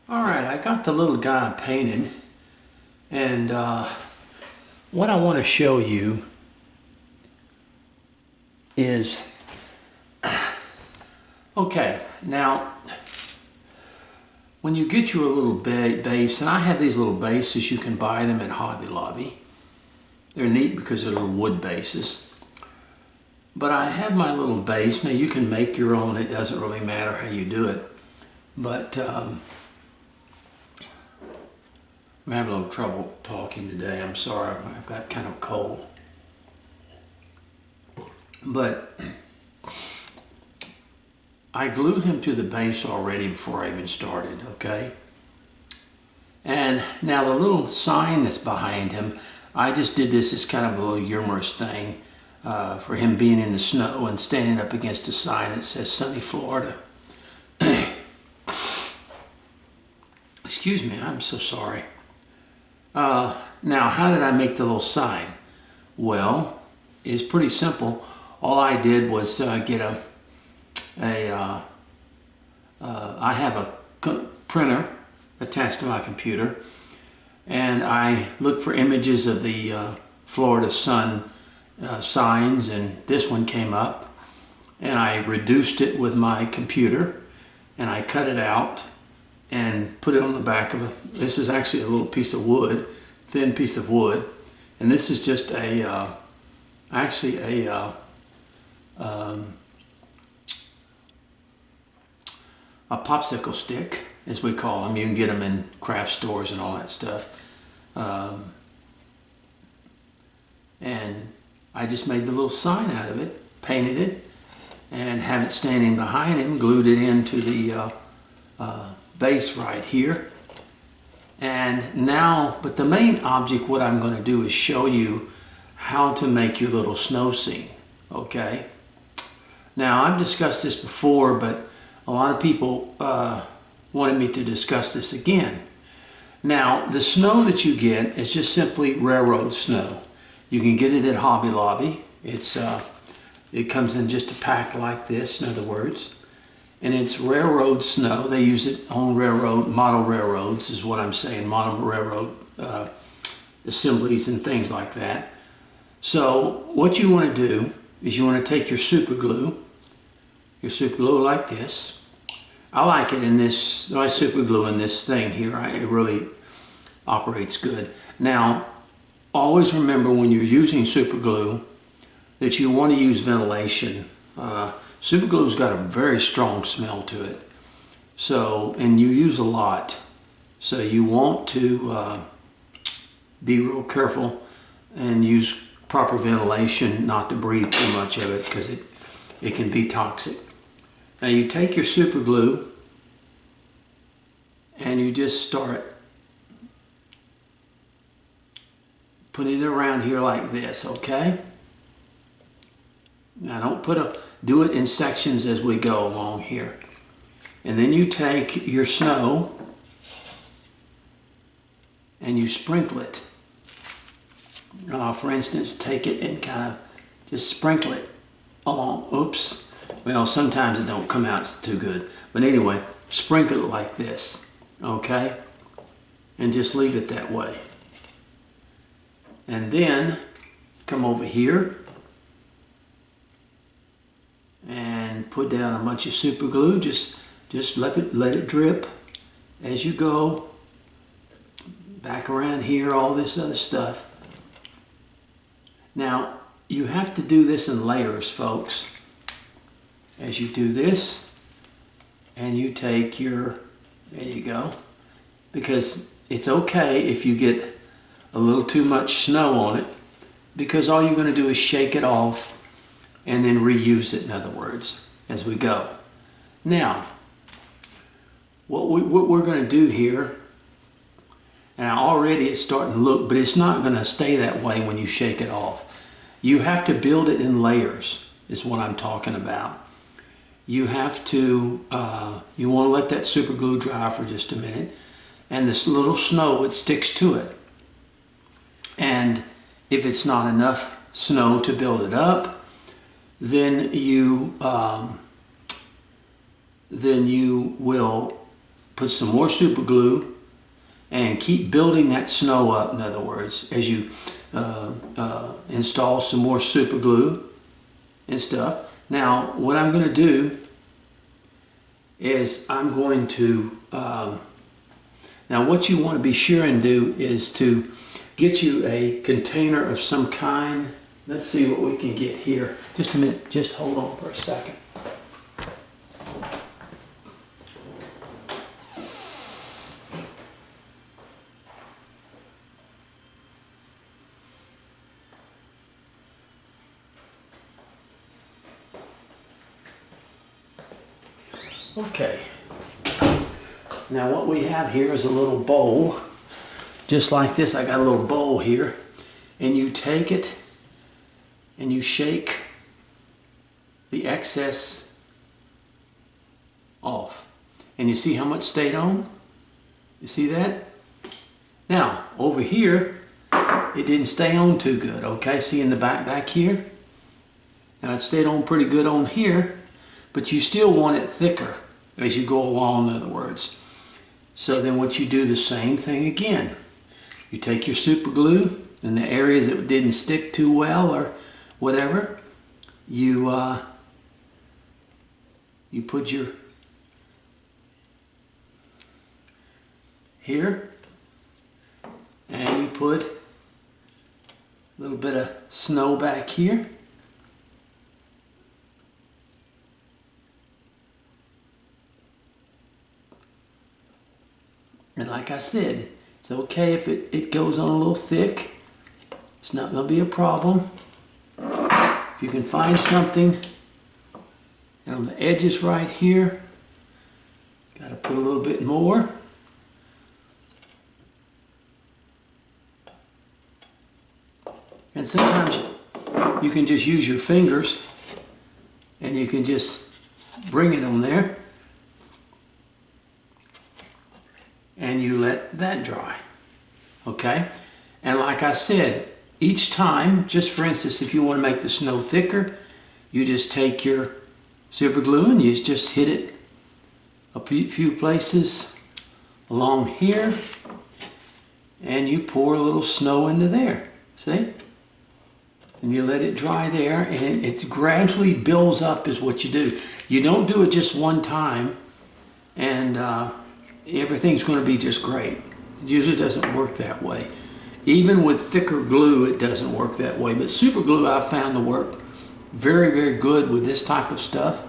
All right, I got the little guy painted, and what I want to show you is, okay, now when you get you a little base, and I have these little bases, you can buy them at Hobby Lobby. They're neat because they're little wood bases. But I have my little base. Now you can make your own, it doesn't really matter how you do it. But I'm having a little trouble talking today. I'm sorry, I've got kind of a cold. But I glued him to the base already before I even started, okay? And now the little sign that's behind him, I just did this as kind of a little humorous thing for him being in the snow and standing up against a sign that says sunny Florida. Excuse me, I'm so sorry. Now, how did I make the little sign? Well, it's pretty simple. All I did was get I have a printer attached to my computer, and I looked for images of the Florida sun signs, and this one came up, and I reduced it with my computer, and I cut it out and put it on the back of this is actually a little piece of wood, thin piece of wood, and this is just actually a popsicle stick, as we call them. You can get them in craft stores and all that stuff. And I just made the little sign out of it, painted it, and have it standing behind him, glued it into the base right here. And now, but the main object, what I'm going to do is show you how to make your little snow scene, okay? Now, I've discussed this before, but a lot of people wanted me to discuss this again. Now, the snow that you get is just simply railroad snow. You can get it at Hobby Lobby. It comes in just a pack like this, in other words. And it's railroad snow. They use it on model railroads is what I'm saying, model railroad assemblies and things like that. So what you want to do is you want to take your super glue like this. I like it in this, I super glue in this thing here. It really operates good. Now, always remember when you're using super glue that you want to use ventilation. Super glue's got a very strong smell to it. So, and you use a lot. So you want to be real careful and use proper ventilation, not to breathe too much of it because it can be toxic. Now you take your super glue and you just start putting it around here like this, okay? Now don't do it in sections as we go along here. And then you take your snow and you sprinkle it. For instance, take it and kind of just sprinkle it along. Oops. Well, sometimes it don't come out too good. But anyway, sprinkle it like this, okay? And just leave it that way. And then come over here and put down a bunch of super glue. Just let it drip as you go. Back around here, all this other stuff. Now, you have to do this in layers, folks. As you do this, and you take there you go. Because it's okay if you get a little too much snow on it, because all you're going to do is shake it off and then reuse it, in other words, as we go. Now, what we're going to do here, and already it's starting to look, but it's not going to stay that way when you shake it off. You have to build it in layers, is what I'm talking about. You have to, you want to let that super glue dry for just a minute, and this little snow, it sticks to it. And if it's not enough snow to build it up, then you will put some more super glue and keep building that snow up, in other words, as you install some more super glue and stuff. Now, what I'm going to do is I'm going to, now what you want to be sure and do is to get you a container of some kind. Let's see what we can get here. Just a minute, just hold on for a second. Okay, now what we have here is a little bowl, just like this. I got a little bowl here, and you take it and you shake the excess off, and you see how much stayed on? You see that? Now, over here, it didn't stay on too good, okay? See in the back here? Now it stayed on pretty good on here, but you still want it thicker as you go along, in other words. So then what you do, the same thing again. You take your super glue in the areas that didn't stick too well or whatever, you put your here, and you put a little bit of snow back here. And like I said, it's okay if it goes on a little thick. It's not going to be a problem. If you can find something, and on the edges right here, got to put a little bit more. And sometimes you can just use your fingers and you can just bring it on there. And you let that dry, okay? And like I said, each time, just for instance, if you want to make the snow thicker, you just take your super glue and you just hit it a few places along here, and you pour a little snow into there, see? And you let it dry there, and it gradually builds up is what you do. You don't do it just one time, and everything's going to be just great. It usually doesn't work that way. Even with thicker glue, it doesn't work that way. But super glue I've found to work very, very good with this type of stuff.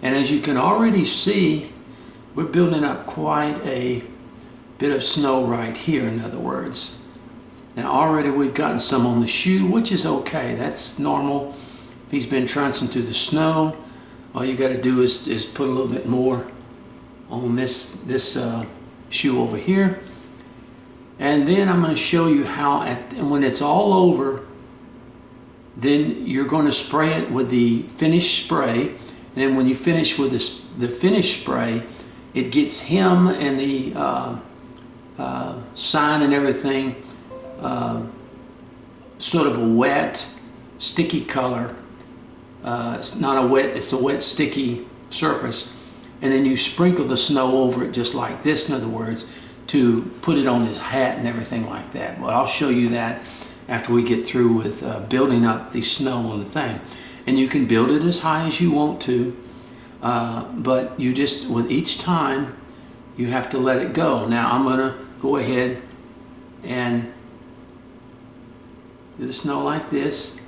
And as you can already see, we're building up quite a bit of snow right here, in other words. Now already we've gotten some on the shoe, which is okay. That's normal. If he's been trouncing through the snow, all you got to do is put a little bit more on this shoe over here. And then I'm going to show you how, when it's all over, then you're going to spray it with the finish spray. And then when you finish with the finish spray, it gets him and the sign and everything sort of a wet, sticky color. It's not a wet, it's a wet, sticky surface. And then you sprinkle the snow over it just like this, in other words, to put it on his hat and everything like that. Well, I'll show you that after we get through with building up the snow on the thing. And you can build it as high as you want to, but you just, with each time, you have to let it go. Now I'm gonna go ahead and do the snow like this.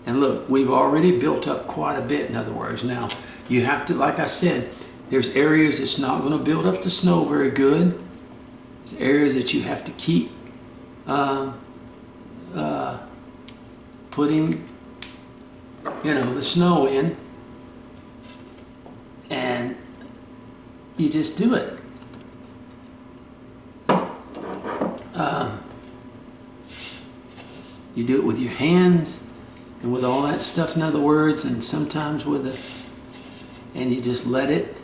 And look, we've already built up quite a bit, in other words. Now, you have to, like I said, there's areas it's not going to build up the snow very good. There's areas that you have to keep putting, the snow in, and you just do it. You do it with your hands and with all that stuff, in other words, and sometimes and you just let it.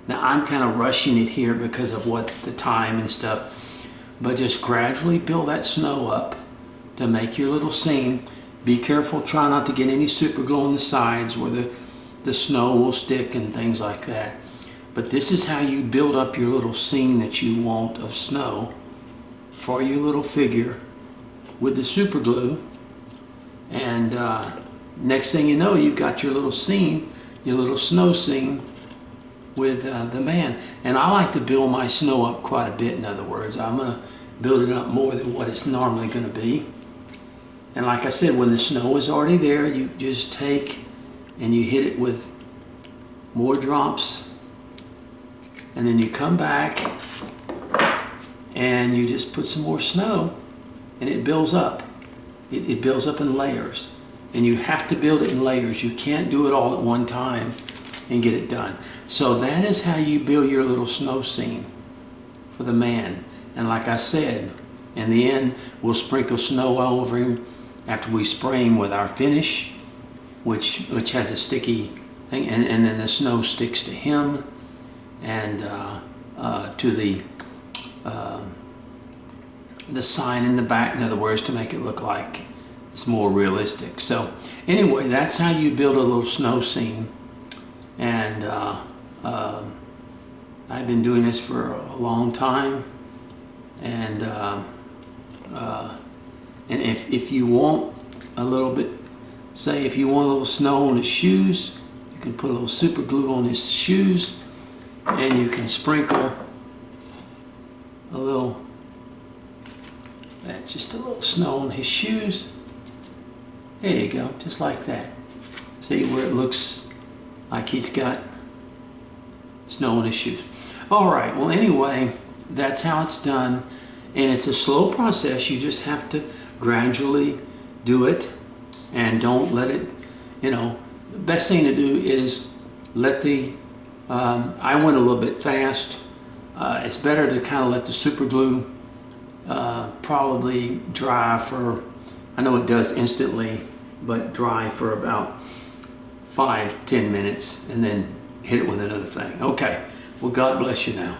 Now I'm kind of rushing it here because of the time and stuff, but just gradually build that snow up to make your little seam. Be careful, try not to get any super glue on the sides where the snow will stick and things like that. But this is how you build up your little scene that you want of snow for your little figure with the super glue. And next thing you know, you've got your little scene, your little snow scene with the man. And I like to build my snow up quite a bit. In other words, I'm going to build it up more than what it's normally going to be. And like I said, when the snow is already there, you just take and you hit it with more drops, and then you come back and you just put some more snow, and it builds up. It builds up in layers, and you have to build it in layers. You can't do it all at one time and get it done. So that is how you build your little snow scene for the man. And like I said, in the end, we'll sprinkle snow all over him after we spray him with our finish, which has a sticky thing, and then the snow sticks to him and to the sign in the back, in other words, to make it look like it's more realistic. So anyway, that's how you build a little snow scene. And I've been doing this for a long time. And if you want a little bit, say if you want a little snow on his shoes, you can put a little super glue on his shoes, and you can sprinkle a little, that's just a little snow on his shoes. There you go, just like that. See where it looks like he's got snow on his shoes. All right, well anyway, that's how it's done. And it's a slow process. You just have to gradually do it, and don't let it, the best thing to do is let the, I went a little bit fast. It's better to kind of let the super glue probably dry for, I know it does instantly, but dry for about 5-10 minutes, and then hit it with another thing. Okay, well God bless you now.